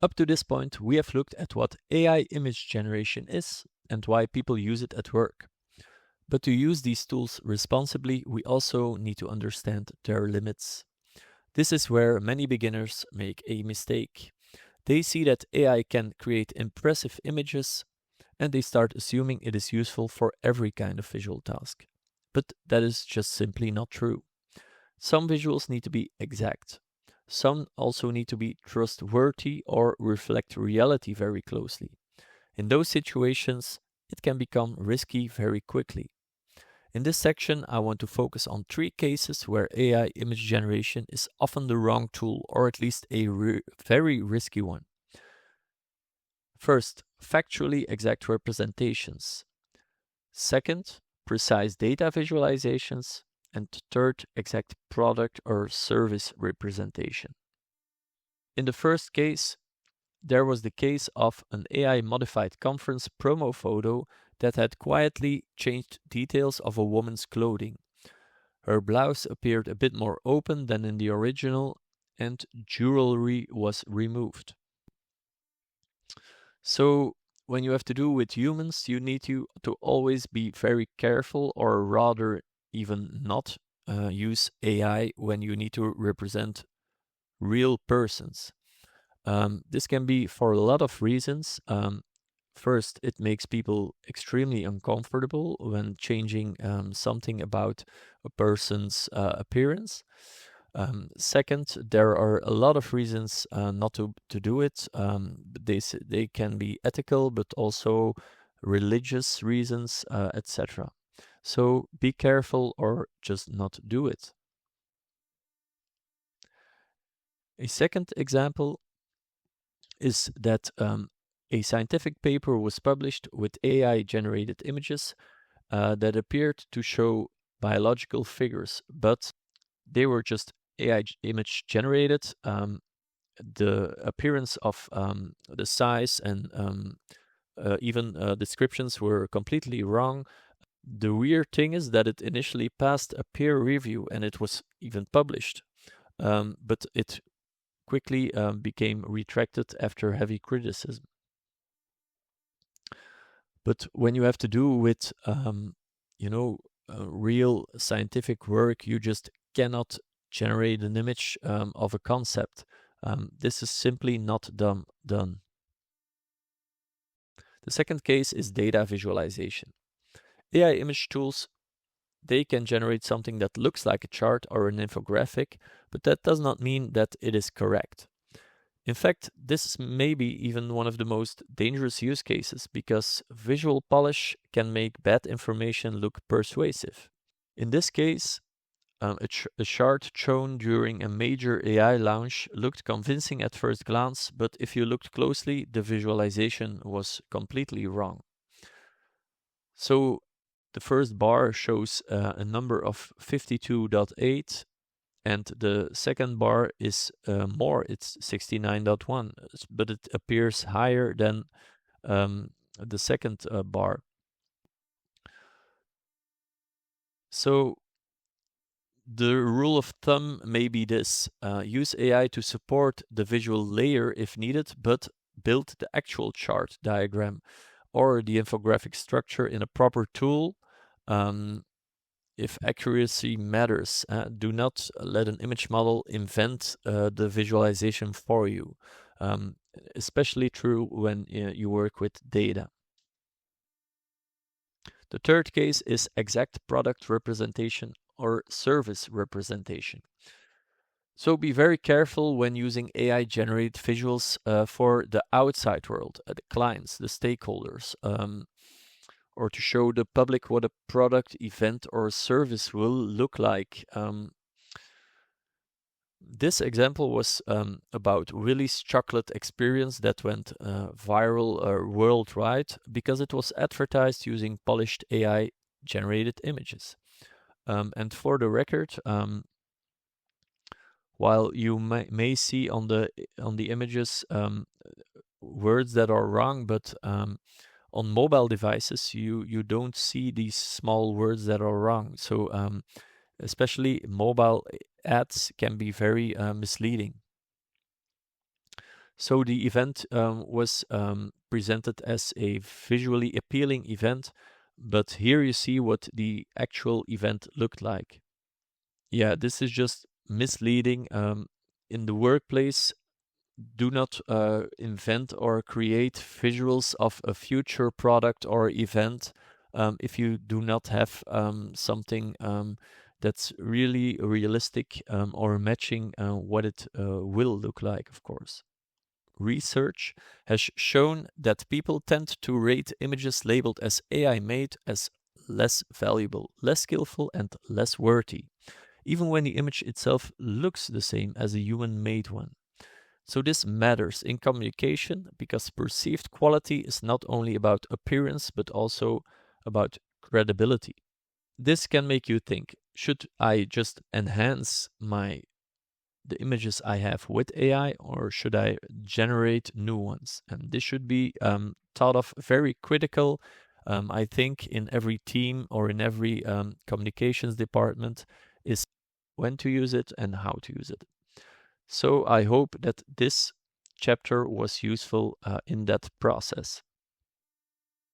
Up to this point, we have looked at what AI image generation is and why people use it at work. But to use these tools responsibly, we also need to understand their limits. This is where many beginners make a mistake. They see that AI can create impressive images and they start assuming it is useful for every kind of visual task. But that is just simply not true. Some visuals need to be exact. Some also need to be trustworthy or reflect reality very closely. In those situations, it can become risky very quickly. In this section, I want to focus on 3 cases where AI image generation is often the wrong tool, or at least a very risky one. First, factually exact representations. Second, precise data visualizations. And third, exact product or service representation. In the first case, there was the case of an AI-modified conference promo photo that had quietly changed details of a woman's clothing. Her blouse appeared a bit more open than in the original, and jewelry was removed. So, when you have to do with humans, you need to always be very careful, or rather, even not use AI when you need to represent real persons. This can be for a lot of reasons. First, it makes people extremely uncomfortable when changing something about a person's appearance. Second, there are a lot of reasons not to do it. They can be ethical, but also religious reasons, etc. So be careful or just not do it. A second example is that a scientific paper was published with AI-generated images that appeared to show biological figures, but they were just AI image generated. The appearance of the size and even descriptions were completely wrong. The weird thing is that it initially passed a peer review and it was even published, but it quickly became retracted after heavy criticism. But when you have to do with, real scientific work, you just cannot generate an image of a concept. This is simply not done. The second case is data visualization. AI image tools, they can generate something that looks like a chart or an infographic, but that does not mean that it is correct. In fact, this is maybe even one of the most dangerous use cases because visual polish can make bad information look persuasive. In this case, a chart shown during a major AI launch looked convincing at first glance, but if you looked closely, the visualization was completely wrong. So the first bar shows a number of 52.8, and the second bar is more, it's 69.1, but it appears higher than the second bar. So the rule of thumb may be this: use AI to support the visual layer if needed, but build the actual chart diagram or the infographic structure in a proper tool. If accuracy matters, do not let an image model invent the visualization for you. Especially true when you work with data. The third case is exact product representation or service representation. So be very careful when using AI-generated visuals for the outside world, the clients, the stakeholders, or to show the public what a product, event, or service will look like. This example was about Willy's chocolate experience that went viral worldwide because it was advertised using polished AI-generated images. And for the record, while you may see on the images words that are wrong, but on mobile devices you don't see these small words that are wrong. So especially mobile ads can be very misleading. So the event was presented as a visually appealing event, but here you see what the actual event looked like. Yeah, this is just misleading. In the workplace, do not invent or create visuals of a future product or event if you do not have something that's really realistic or matching what it will look like, of course. Research has shown that people tend to rate images labeled as AI made as less valuable, less skillful, and less worthy, even when the image itself looks the same as a human made one. So this matters in communication because perceived quality is not only about appearance but also about credibility. This can make you think, should I just enhance the images I have with AI, or should I generate new ones? And this should be thought of very critical, I think, in every team or in every communications department, is when to use it and how to use it. So I hope that this chapter was useful in that process.